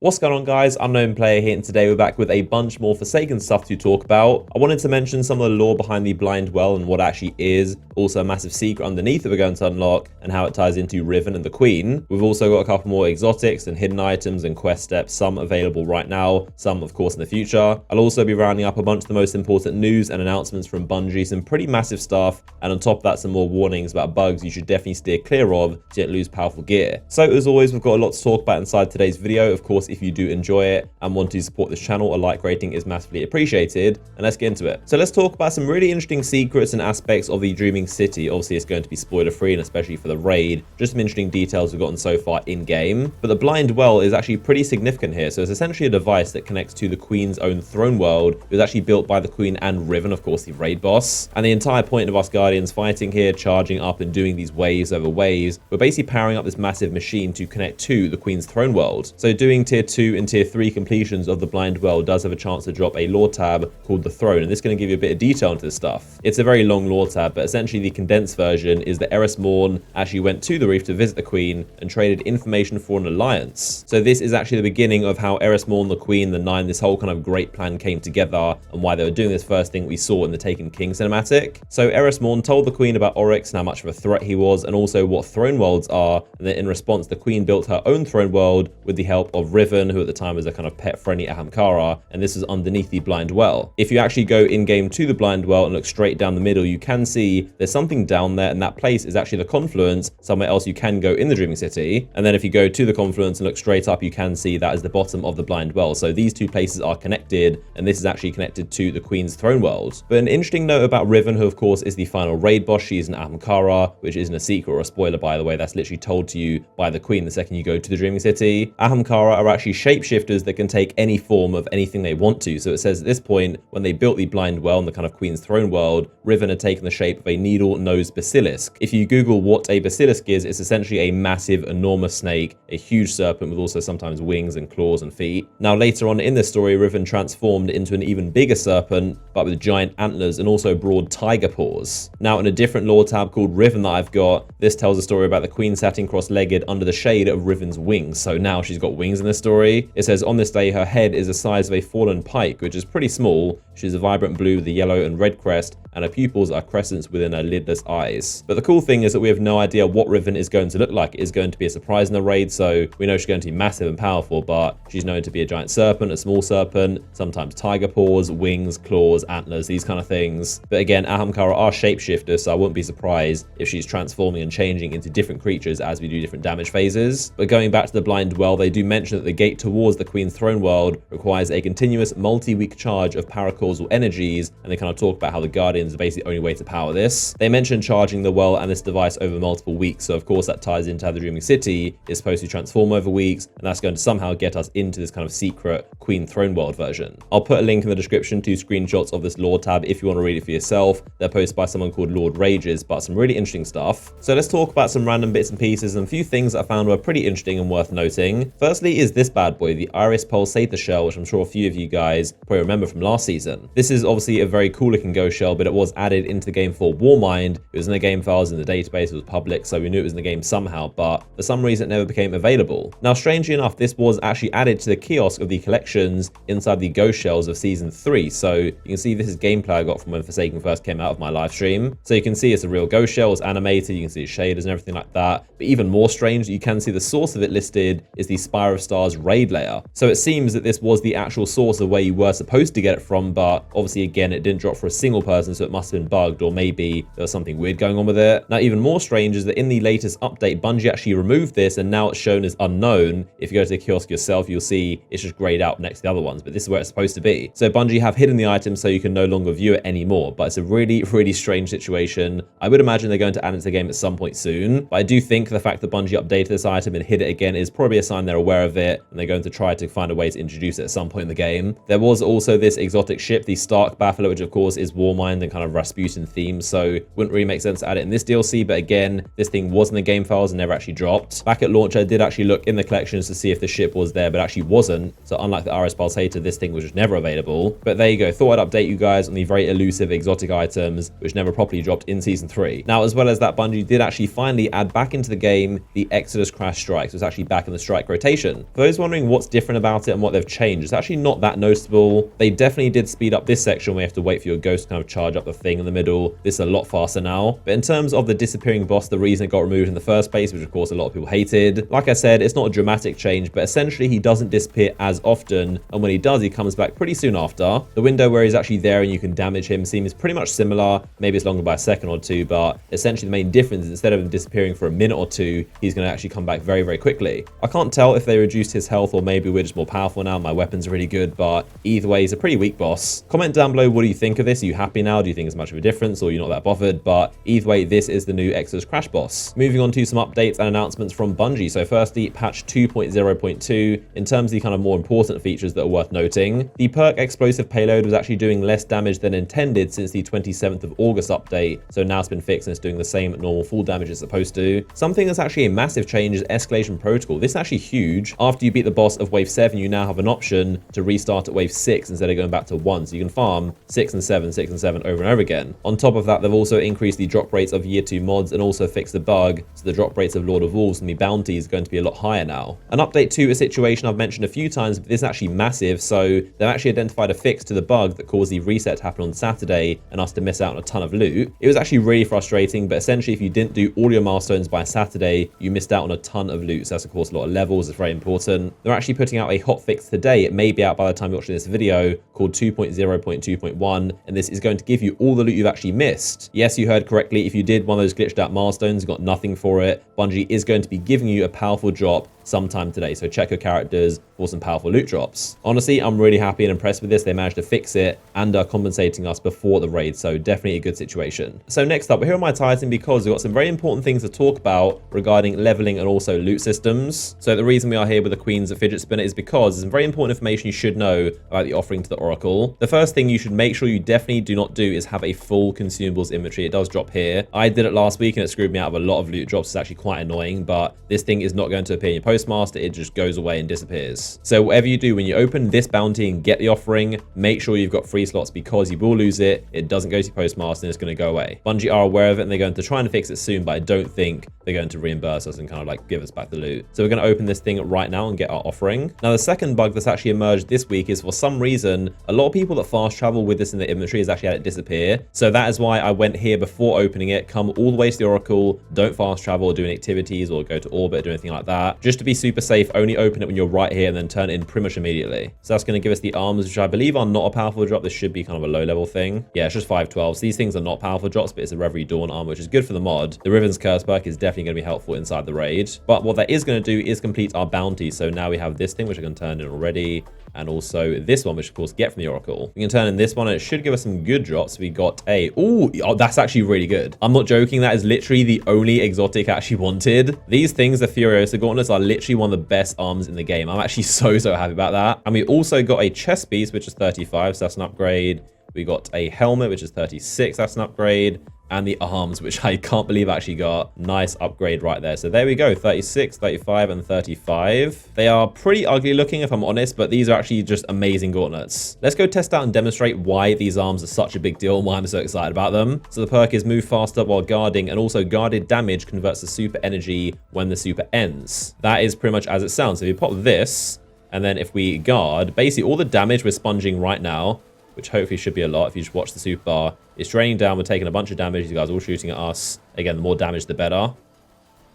What's going on, guys? Unknown Player here, and today we're back with a bunch more Forsaken stuff to talk about. I wanted to mention some of the lore behind the Blind Well and what it actually is, also a massive secret underneath that we're going to unlock, and how it ties into Riven and the Queen. We've also got a couple more exotics and hidden items and quest steps, some available right now, some of course in the future. I'll also be rounding up a bunch of the most important news and announcements from Bungie, some pretty massive stuff, and on top of that, some more warnings about bugs you should definitely steer clear of to lose powerful gear. So as always, we've got a lot to talk about inside today's video. Of course, if you do enjoy it and want to support this channel, a like rating is massively appreciated, and let's get into it. So let's talk about some really interesting secrets and aspects of the Dreaming City. Obviously, it's going to be spoiler free, and especially for the raid, just some interesting details we've gotten so far in game. But the Blind Well is actually pretty significant here. So it's essentially a device that connects to the Queen's own throne world. It was actually built by the Queen and Riven, of course, the raid boss. And the entire point of us Guardians fighting here, charging up and doing these waves over waves, we're basically powering up this massive machine to connect to the Queen's throne world. So doing tier 2 and tier 3 completions of the Blind Well does have a chance to drop a lore tab called the Throne, and this is going to give you a bit of detail into this stuff. It's a very long lore tab, but essentially the condensed version is that Eris Morn actually went to the reef to visit the Queen and traded information for an alliance. So this is actually the beginning of how Eris Morn, the Queen, the Nine, this whole kind of great plan came together, and why they were doing this first thing we saw in the Taken King cinematic. So Eris Morn told the Queen about Oryx and how much of a threat he was, and also what throne worlds are, and then in response the Queen built her own throne world with the help of Riven, who at the time was a kind of pet-friendly Ahamkara, and this is underneath the Blind Well. If you actually go in-game to the Blind Well and look straight down the middle, you can see there's something down there, and that place is actually the confluence, somewhere else you can go in the Dreaming City. And then if you go to the confluence and look straight up, you can see that is the bottom of the Blind Well. So these two places are connected, and this is actually connected to the Queen's throne world. But an interesting note about Riven, who of course is the final raid boss, she is an Ahamkara, which isn't a secret or a spoiler, by the way. That's literally told to you by the Queen the second you go to the Dreaming City. Ahamkara are actually shapeshifters that can take any form of anything they want to. So it says at this point, when they built the Blind Well in the kind of Queen's throne world, Riven had taken the shape of a needle-nosed basilisk. If you Google what a basilisk is, it's essentially a massive, enormous snake, a huge serpent with also sometimes wings and claws and feet. Now later on in this story, Riven transformed into an even bigger serpent, but with giant antlers and also broad tiger paws. Now in a different lore tab called Riven that I've got, this tells a story about the Queen sitting cross-legged under the shade of Riven's wings. So now she's got wings in this story. It says on this day her head is the size of a fallen pike, which is pretty small. She's a vibrant blue with a yellow and red crest, and her pupils are crescents within her lidless eyes. But the cool thing is that we have no idea what Riven is going to look like. It is going to be a surprise in the raid, so we know she's going to be massive and powerful, but she's known to be a giant serpent, a small serpent, sometimes tiger paws, wings, claws, antlers, these kind of things. But again, Ahamkara are shapeshifters, so I wouldn't be surprised if she's transforming and changing into different creatures as we do different damage phases. But going back to the Blind Well, they do mention that the gate towards the Queen's throne world requires a continuous multi-week charge of paracausal energies, and they kind of talk about how the Guardians are basically the only way to power this. They mention charging the well and this device over multiple weeks, so of course that ties into how the Dreaming City is supposed to transform over weeks, and that's going to somehow get us into this kind of secret Queen throne world version. I'll put a link in the description to screenshots of this lore tab if you want to read it for yourself. They're posted by someone called Lord Rages, but some really interesting stuff. So let's talk about some random bits and pieces and a few things that I found were pretty interesting and worth noting. Firstly is this bad boy, the Iris Pulsator shell, which I'm sure a few of you guys probably remember from last season. This is obviously a very cool looking ghost shell, but it was added into the game for Warmind. It was in the game files in the database, it was public, so we knew it was in the game somehow, but for some reason it never became available. Now strangely enough, this was actually added to the kiosk of the collections inside the ghost shells of season 3. So you can see this is gameplay I got from when Forsaken first came out of my live stream. So you can see it's a real ghost shell, it's animated, you can see its shaders and everything like that. But even more strange, you can see the source of it listed is the Spire of Stars raid layer. So it seems that this was the actual source of where you were supposed to get it from, but obviously again it didn't drop for a single person, so it must have been bugged, or maybe there was something weird going on with it. Now even more strange is that in the latest update, Bungie actually removed this, and now it's shown as unknown. If you go to the kiosk yourself, you'll see it's just grayed out next to the other ones, but this is where it's supposed to be. So Bungie have hidden the item so you can no longer view it anymore, but it's a really, really strange situation. I would imagine they're going to add it to the game at some point soon, but I do think the fact that Bungie updated this item and hid it again is probably a sign they're aware of it, and they're going to try to find a way to introduce it at some point in the game. There was also this exotic ship, the Stark Baffler, which of course is Warmind and kind of Rasputin themed, so wouldn't really make sense to add it in this DLC, but again, this thing was in the game files and never actually dropped. Back at launch, I did actually look in the collections to see if the ship was there, but actually wasn't, so unlike the Iris Pulsator, this thing was just never available. But there you go, thought I'd update you guys on the very elusive exotic items, which never properly dropped in Season 3. Now, as well as that, Bungie did actually finally add back into the game the Exodus Crash Strike, so it's actually back in the strike rotation. For those wondering what's different about it and what they've changed, it's actually not that noticeable. They definitely did speed up this section where you have to wait for your ghost to kind of charge up the thing in the middle. This is a lot faster now. But in terms of the disappearing boss, the reason it got removed in the first place, which of course a lot of people hated, like I said, it's not a dramatic change, but essentially he doesn't disappear as often, and when he does, he comes back pretty soon after. The window where he's actually there and you can damage him seems pretty much similar. Maybe it's longer by a second or two, but essentially the main difference is instead of him disappearing for a minute or two, he's going to actually come back very, very quickly. I can't tell if they reduced his health or maybe we're just more powerful now. My weapon's really good, but either way, he's a pretty weak boss. Comment down below, what do you think of this? Are you happy now? Do you think it's much of a difference, or you're not that bothered? But either way, this is the new Exodus Crash boss. Moving on to some updates and announcements from Bungie. So firstly, patch 2.0.2, in terms of the kind of more important features that are worth noting, the perk explosive payload was actually doing less damage than intended since the 27th of August update. So now it's been fixed and it's doing the same normal full damage it's supposed to. Something that's actually a massive change is Escalation Protocol. This is actually huge. After you beat the boss of wave 7, you now have an option to restart at wave 6 instead of going back to 1. So you can farm 6 and 7, 6 and 7 over and over again. On top of that, they've also increased the drop rates of year 2 mods and also fixed the bug, so the drop rates of Lord of Wolves and the bounty is going to be a lot higher now. An update to a situation I've mentioned a few times, but this is actually massive. So they've actually identified a fix to the bug that caused the reset to happen on Saturday and us to miss out on a ton of loot. It was actually really frustrating, but essentially if you didn't do all your milestones by Saturday, you missed out on a ton of loot. So that's of course a lot of levels. It's very important. They're actually putting out a hotfix today. It may be out by the time you're watching this video, called 2.0.2.1, and this is going to give you all the loot you've actually missed. Yes, you heard correctly. If you did one of those glitched out milestones, you got nothing for it, Bungie is going to be giving you a powerful drop sometime today. So check your characters for some powerful loot drops. Honestly, I'm really happy and impressed with this. They managed to fix it and are compensating us before the raid. So definitely a good situation. So next up, we're here on my Titan because we've got some very important things to talk about regarding leveling and also loot systems. So the reason we are here with the Queen's Fidget Spinner is because there's some very important information you should know about the offering to the Oracle. The first thing you should make sure you definitely do not do is have a full consumables inventory. It does drop here. I did it last week and it screwed me out of a lot of loot drops. It's actually quite annoying, but this thing is not going to appear in your Postmaster. It just goes away and disappears. So whatever you do when you open this bounty and get the offering, make sure you've got free slots because you will lose it. It doesn't go to your Postmaster and it's going to go away. Bungie are aware of it and they're going to try and fix it soon, but I don't think they're going to reimburse us and kind of like give us back the loot. So we're going to open this thing right now and get our offering. Now the second bug that's actually emerged this week is for some reason, a lot of people that fast travel with this in their inventory has actually had it disappear. So that is why I went here before opening it, come all the way to the Oracle, don't fast travel or do any activities or go to orbit or do anything like that. Just to be super safe, only open it when you're right here and then turn it in pretty much immediately. So that's going to give us the arms, which I believe are not a powerful drop. This should be kind of a low level thing. Yeah, it's just 512. So these things are not powerful drops, but it's a Reverie Dawn arm, which is good for the mod. The Riven's Curse perk is definitely going to be helpful inside the raid. But what that is going to do is complete our bounty. So now we have this thing, which I can turn in already. And also this one, which of course get from the Oracle. We can turn in this one and it should give us some good drops. We got a, oh, that's actually really good. I'm not joking. That is literally the only exotic I actually wanted. These things, the Furiosa Gauntlets, are literally one of the best arms in the game. I'm actually so happy about that. And we also got a chest piece, which is 35. So that's an upgrade. We got a helmet, which is 36. That's an upgrade. And the arms, which I can't believe I actually got. Nice upgrade right there. So there we go, 36, 35, and 35. They are pretty ugly looking, if I'm honest, but these are actually just amazing gauntlets. Let's go test out and demonstrate why these arms are such a big deal and why I'm so excited about them. So the perk is move faster while guarding, and also guarded damage converts to super energy when the super ends. That is pretty much as it sounds. So if you pop this, and then if we guard, basically all the damage we're sponging right now, which hopefully should be a lot if you just watch the super bar, it's draining down. We're taking a bunch of damage. These guys are all shooting at us. Again, the more damage, the better.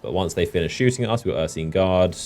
But once they finish shooting at us, we've got Ursine Guard.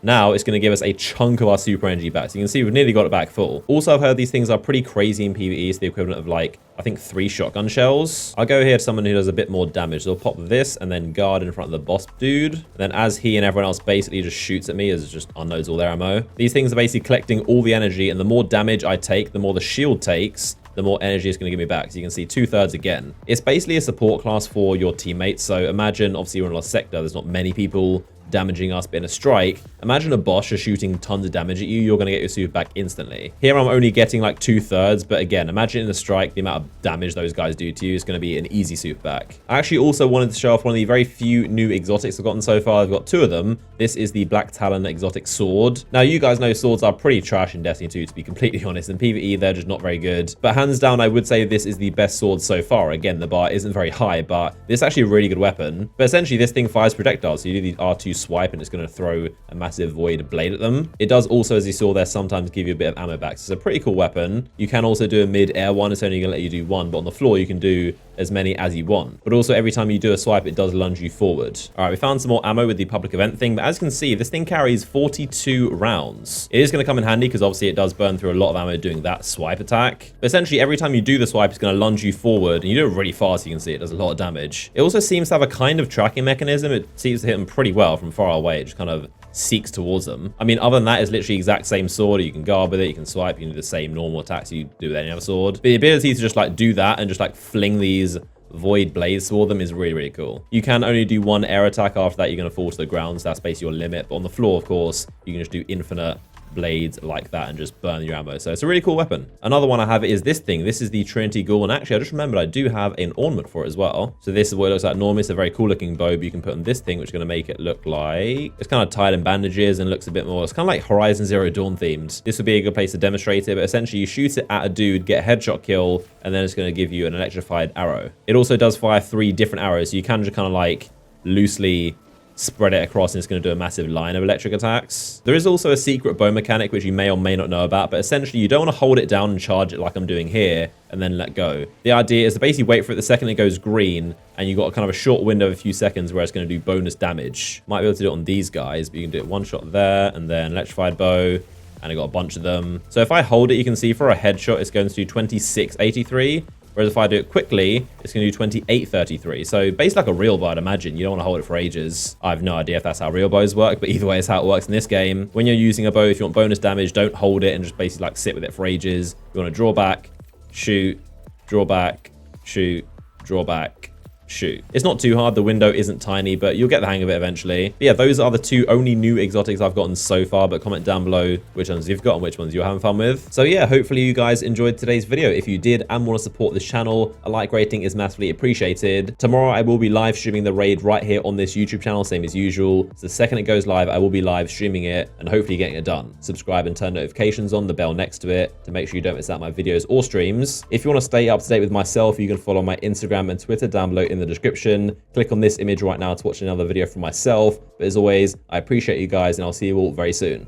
Now it's going to give us a chunk of our super energy back. So you can see we've nearly got it back full. Also, I've heard these things are pretty crazy in PvE. It's the equivalent of like, I think 3 shotgun shells. I'll go here to someone who does a bit more damage. So I'll pop this and then guard in front of the boss dude. And then as he and everyone else basically just shoots at me, as just unloads all their ammo. These things are basically collecting all the energy, and the more damage I take, the more the shield takes, the more energy it's going to give me back. So you can see 2/3 again. It's basically a support class for your teammates. So imagine, obviously, we're in a sector. There's not many people damaging us, but in a strike, imagine a boss just shooting tons of damage at you. You're going to get your super back instantly. Here I'm only getting like 2/3, but again, imagine in a strike, the amount of damage those guys do to you is going to be an easy super back. I actually also wanted to show off one of the very few new exotics I've gotten so far. I've got 2 of them. This is the Black Talon exotic sword. Now, you guys know swords are pretty trash in Destiny 2, to be completely honest. In PvE, they're just not very good. But hands down, I would say this is the best sword so far. Again, the bar isn't very high, but this is actually a really good weapon. But essentially, this thing fires projectiles. So you do the R2 swipe and it's going to throw a massive void blade at them. It does also, as you saw there, sometimes give you a bit of ammo back. So it's a pretty cool weapon. You can also do a mid-air one. It's only going to let you do one, but on the floor you can do as many as you want. But also every time you do a swipe, it does lunge you forward. All right, we found some more ammo with the public event thing, but as you can see, this thing carries 42 rounds. It is going to come in handy because obviously it does burn through a lot of ammo doing that swipe attack. But essentially, every time you do the swipe, it's going to lunge you forward, and you do it really fast. You can see it does a lot of damage. It also seems to have a kind of tracking mechanism. It seems to hit them pretty well from far away. It just kind of seeks towards them. I mean, other than that, it's literally exact same sword. You can guard with it, you can swipe, you can do the same normal attacks you do with any other sword. But the ability to just like do that and just like fling these void blades for them is really, really cool. You can only do one air attack. After that, you're going to fall to the ground, so that's basically your limit. But on the floor, of course, you can just do infinite blades like that and just burn your ammo. So it's a really cool weapon. Another one I have is this thing. This is the Trinity Ghoul, and actually I just remembered I do have an ornament for it as well. So this is what it looks like normally. It's a very cool looking bow, but you can put on this thing, which is going to make it look like it's kind of tied in bandages and looks a bit more, it's kind of like Horizon Zero Dawn themed. This would be a good place to demonstrate it, but essentially you shoot it at a dude, get a headshot kill, and then it's going to give you an electrified arrow. It also does fire 3 different arrows, so you can just kind of like loosely spread it across and it's going to do a massive line of electric attacks. There is also a secret bow mechanic which you may or may not know about, but essentially you don't want to hold it down and charge it like I'm doing here and then let go. The idea is to basically wait for it the second it goes green, and you've got kind of a short window of a few seconds where it's going to do bonus damage. Might be able to do it on these guys, but you can do it one shot there and then electrified bow, and I got a bunch of them. So if I hold it, you can see for a headshot it's going to do 2683. Whereas if I do it quickly, it's going to do 2833. So basically like a real bow, I'd imagine. You don't want to hold it for ages. I have no idea if that's how real bows work, but either way, it's how it works in this game. When you're using a bow, if you want bonus damage, don't hold it and just basically like sit with it for ages. You want to draw back, shoot, draw back, shoot, draw back, shoot. It's not too hard. The window isn't tiny, but you'll get the hang of it eventually. But yeah, those are the 2 only new exotics I've gotten so far, but comment down below which ones you've got and which ones you're having fun with. So yeah, hopefully you guys enjoyed today's video. If you did and want to support this channel, a like rating is massively appreciated. Tomorrow I will be live streaming the raid right here on this YouTube channel, same as usual. So the second it goes live, I will be live streaming it and hopefully getting it done. Subscribe and turn notifications on, the bell next to it, to make sure you don't miss out my videos or streams. If you want to stay up to date with myself, you can follow my Instagram and Twitter down below in the description. Click on this image right now to watch another video from myself. But as always, I appreciate you guys and I'll see you all very soon.